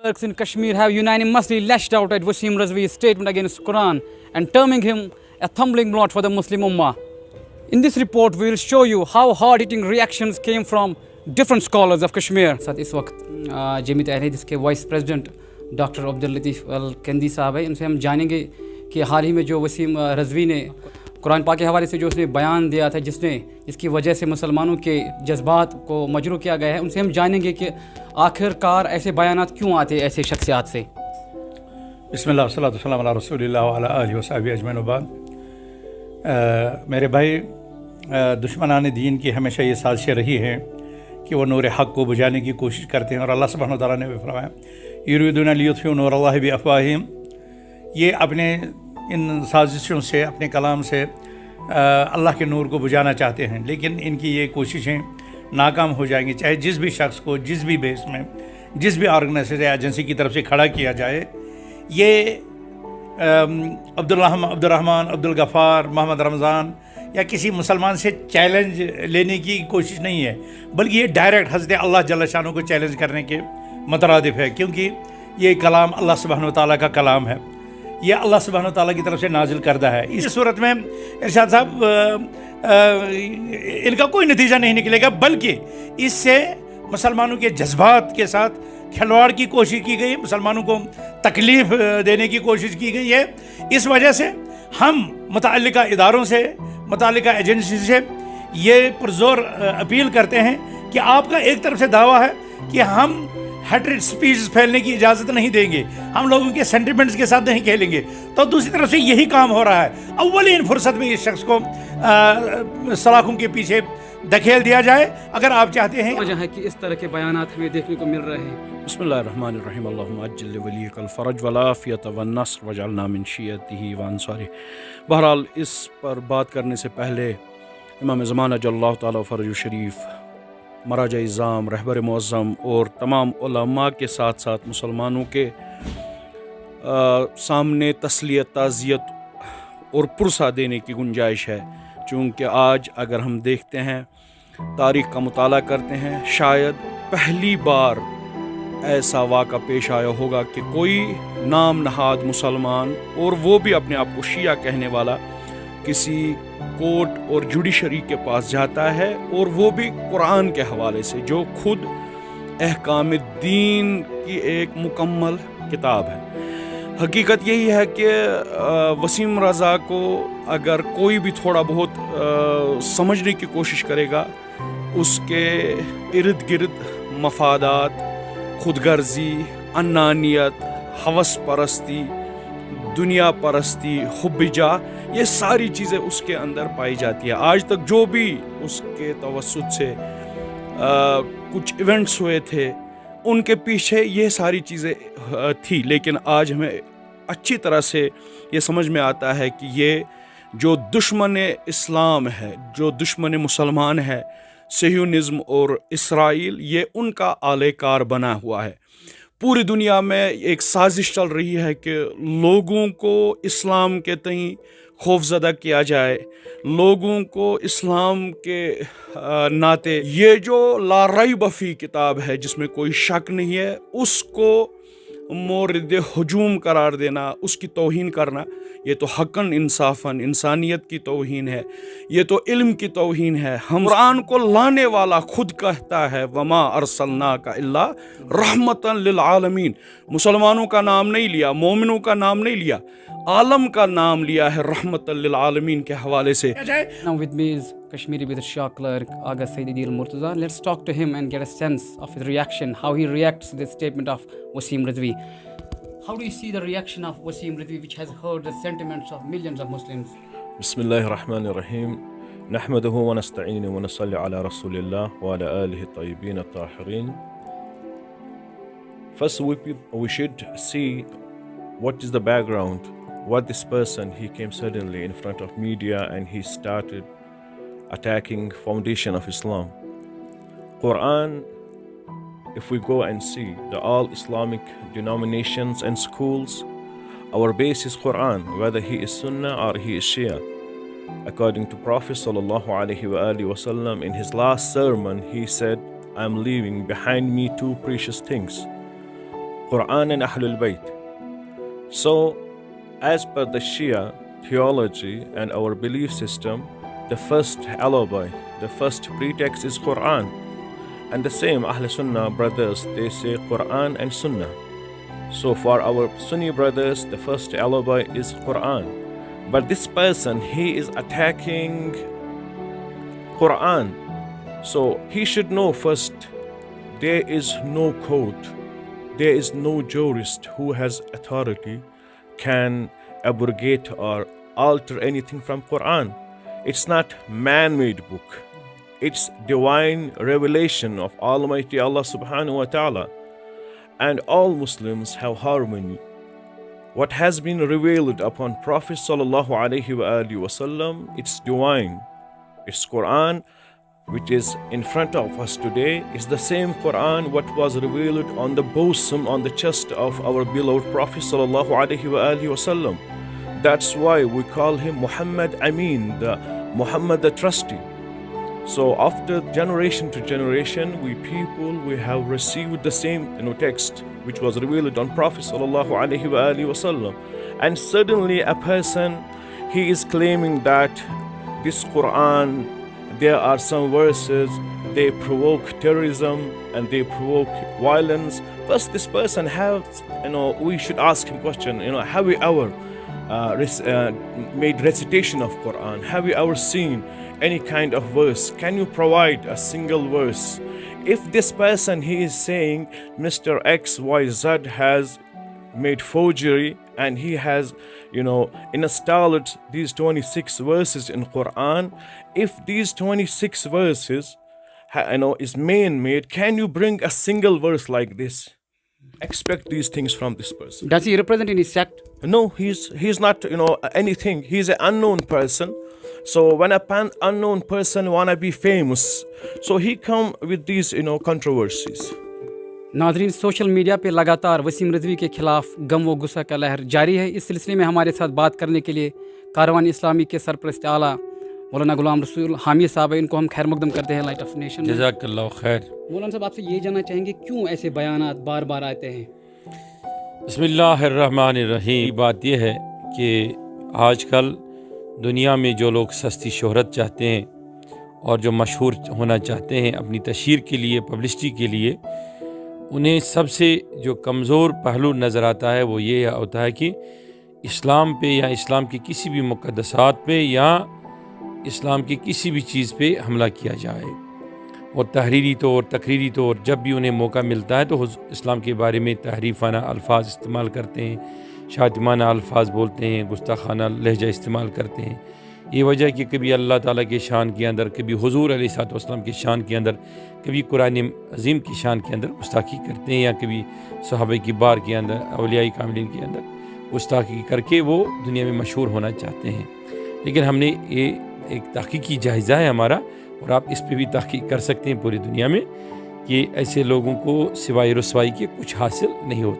Clerks in Kashmir have unanimously lashed out at Wasim Razvi's statement against Quran and terming him a stumbling block for the Muslim Ummah. In this report, we will show you how hard-hitting reactions came from different scholars of Kashmir. साथ इस वक्त जमीयत अहले हदीस के vice president doctor Abdul Latif अल कंदी साहब हैं। इनसे हम जानेंगे कि हाल ही में जो वसीम रज़वी ने कुरान पाक के हवाले से जो उसने बयान दिया था, जिसकी वजह से मुसलमानों के जज्बात को मजरूह किया गया है, उनसे हम जानेंगे कि आखिरकार ऐसे बयानात क्यों आते हैं ऐसे शख्सियात से। बिस्मिल्लाह वस्सलातु वस्सलामु अला रसूलिल्लाह व अला आलिहि व सहबिहि अजमईन व बाद। मेरे भाई, दुश्मनान दीन की हमेशा ये साजिशें रही हैं कि वो नूर हक़ को बुझाने की कोशिश करते हैं, और अल्लाह सुब्हानहु व तआला ने भी फरमाया युरीदूना लियुत्फ़िउ नूरल्लाहि बिअफ़वाहिहिम। ये अपने इन साजिशों से, अपने कलाम से अल्लाह के नूर को बुझाना चाहते हैं, लेकिन इनकी ये कोशिशें नाकाम हो जाएंगी। चाहे जिस भी शख्स को, जिस भी बेस में, जिस भी ऑर्गेनाइजेशन या एजेंसी की तरफ से खड़ा किया जाए, ये अब्दुर्रहमान, अब्दुल गफ़ार, मोहम्मद रमज़ान या किसी मुसलमान से चैलेंज लेने की कोशिश नहीं है, बल्कि ये डायरेक्ट हज़रत अल्लाह जल्ल शानो को चैलेंज करने के मुतरादिफ है, क्योंकि ये कलाम अल्लाह सुब्हानहु व तआला का कलाम है, ये अल्लाह सुब्हानहु व तआला की तरफ से नाजिल करदा है। इस सूरत में इरशाद साहब इनका कोई नतीजा नहीं निकलेगा, बल्कि इससे मुसलमानों के जज्बात के साथ खिलवाड़ की कोशिश की गई, मुसलमानों को तकलीफ़ देने की कोशिश की गई है। इस वजह से हम मुतअल्लिका इदारों से, मुतअल्लिका एजेंसी से ये पुरज़ोर अपील करते हैं कि आपका एक तरफ से दावा है कि हम हेट्रेड स्पीच फैलने की इजाज़त नहीं देंगे, हम लोगों के सेंटिमेंट्स के साथ नहीं खेलेंगे, तो दूसरी तरफ से यही काम हो रहा है। अव्वलीन फुर्सत में इस शख्स को सलाखों के पीछे धकेल दिया जाए। अगर आप चाहते हैं, वजह है कि इस तरह के बयानात हमें देखने को मिल रहे हैं। बिस्मिल्लाहिर्रहमानिर्रहीम, अल्लाहुम्मा अज्जिल लि वलियकल फरज वल आफियत वन नस्र वजअलना मिन शियतिही व अंसारी। बहरहाल, इस पर बात करने से पहले इमाम ज़माना जल्लल्लाहु तआला फरजु शरीफ, मराज इज़ाम, रहबर मुअज़्ज़म और तमाम उलमा के साथ साथ मुसलमानों के सामने तस्लियत, ताज़ियत और पुरसा देने की गुंजाइश है। चूँकि आज अगर हम देखते हैं, तारीख़ का मुताला करते हैं, शायद पहली बार ऐसा वाक़ा पेश आया होगा कि कोई नाम नहाद मुसलमान, और वो भी अपने आप को शिया कहने वाला, किसी कोर्ट और जुडिशरी के पास जाता है, और वो भी कुरान के हवाले से, जो खुद अहकाम दीन की एक मुकम्मल किताब है। हकीकत यही है कि वसीम रज़ा को अगर कोई भी थोड़ा बहुत समझने की कोशिश करेगा, उसके इर्द गिर्द मफादात, खुदगर्जी, अन्नानियत, हवस परस्ती, दुनिया परस्ती, हुब्बिजा, ये सारी चीज़ें उसके अंदर पाई जाती है। आज तक जो भी उसके तवस्सुत से कुछ इवेंट्स हुए थे, उनके पीछे ये सारी चीज़ें थी, लेकिन आज हमें अच्छी तरह से ये समझ में आता है कि ये जो दुश्मन इस्लाम है, जो दुश्मन मुसलमान है, सियोनिज़्म और इसराइल, ये उनका आलेकार बना हुआ है। पूरी दुनिया में एक साजिश चल रही है कि लोगों को इस्लाम के तई खौफज़दा किया जाए, लोगों को इस्लाम के नाते ये जो ला रैब फी किताब है, जिसमें कोई शक नहीं है, उसको मोरद हुजूम करार देना, उसकी तौहीन करना, ये तो हक़न इंसाफ़न इंसानियत की तौहीन है, ये तो इल्म की तौहीन है। हम कुरान को लाने वाला खुद कहता है वमा अरसलनाका इल्ला रहमतन लिल आलमीन। मुसलमानों का नाम नहीं लिया, मोमिनों का नाम नहीं लिया, आलम का नाम लिया है रहमतन लिल आलमीन के हवाले से। Now with me is Kashmiri Bidr Shah clerk Agha Sayyid Adil Murtaza. Let's talk to him and get a sense of his reaction, how he reacts to this statement of Wasim Razvi. How do you see the reaction of Wasim Razvi, which has heard the sentiments of millions of Muslims? Bismillahirrahmanirrahim. Nahmaduhu wa nasta'inu wa nasalli ala rasulillah wa ala alihi tayyibin at-tahirin. First, we should see what is the background, what this person, he came suddenly in front of media and he started attacking foundation of Islam. Quran, if we go and see the all Islamic denominations and schools, our base is Quran, whether he is Sunnah or he is Shia. According to Prophet sallallahu alaihi wasallam, in his last sermon, he said, "I'm leaving behind me two precious things. Quran and Ahlul Bayt. So, as per the Shia theology and our belief system, the first alibi, the first pretext is Quran. And the same Ahl Sunnah brothers, they say Quran and Sunnah. So for our Sunni brothers, the first alibi is Quran. But this person, he is attacking Quran. So he should know first, there is no court, there is no jurist who has authority can abrogate or alter anything from Quran. It's not man-made book. It's divine revelation of Almighty Allah subhanahu wa ta'ala. And all Muslims have harmony. What has been revealed upon Prophet sallallahu alaihi wasallam, it's divine. It's Quran, which is in front of us today, is the same Quran what was revealed on the bosom, on the chest of our beloved Prophet sallallahu alaihi wasallam. That's why we call him Muhammad Amin, the Muhammad the Trusty. So after generation to generation, we people, we have received the same text which was revealed on Prophet sallallahu alaihi wasallam. And suddenly a person, he is claiming that this Quran, there are some verses, they provoke terrorism and they provoke violence. First, this person has, we should ask him question, have we ever made recitation of Quran? Have you ever seen any kind of verse? Can you provide a single verse? If this person, he is saying Mr. XYZ has made forgery and he has installed these 26 verses in Quran, if these 26 verses is man-made, can you bring a single verse like this? Expect these things from this person. Does he represent any sect? No, he's not anything. He's an unknown person. So when an unknown person wanna be famous, so he come with these controversies. नाज़रीन, social media पे लगातार वसीम रिजवी के खिलाफ गम व गुस्सा का लहर जारी है। इस सिलसिले में हमारे साथ बात करने के लिए कारवान इस्लामी के सरपरस्त आला मौलाना गुलाम रसूल हामिद साहब है। इनको हम खैर मकदम करते हैं लाइट ऑफ नेशन। जज़ाकल्लाह खैर। मौलाना साहब, आपसे ये जानना चाहेंगे क्यों ऐसे बयानात बार बार आते हैं? बिस्मिल्लाहिर्रहमानिर्रहीम। बात यह है कि आजकल दुनिया में जो लोग सस्ती शोहरत चाहते हैं और जो मशहूर होना चाहते हैं अपनी तशहीर के लिए, पब्लिसिटी के लिए, उन्हें सबसे जो कमज़ोर पहलू नज़र आता है वो ये होता है कि इस्लाम पे या इस्लाम की किसी भी मुक़द्दसात पे या इस्लाम की किसी भी चीज़ पे हमला किया जाए। और तहरीरी तौर, तकरीरी तौर जब भी उन्हें मौका मिलता है तो इस्लाम के बारे में तहरीफ़ाना अल्फाज इस्तेमाल करते हैं, शातिमाना अल्फाज बोलते हैं, गुस्ताखाना लहजा इस्तेमाल करते हैं। ये वजह कि कभी अल्लाह ताला के शान के अंदर, कभी हुज़ूर अलैहिस्सलाम के शान के अंदर, कभी कुरान अज़ीम की शान के अंदर गुस्ताखी करते हैं, या कभी सहाबा की बार के अंदर, औलिया कामिलीन के अंदर गुस्ताखी करके वो दुनिया में मशहूर होना चाहते हैं। लेकिन हमने ये एक तहक़ीक़ी जायज़ा है हमारा, और आप इस पर भी तहक़ीक़ कर सकते हैं पूरी दुनिया में, कि ऐसे लोगों को सिवाय रुसवाई के कुछ हासिल नहीं होता।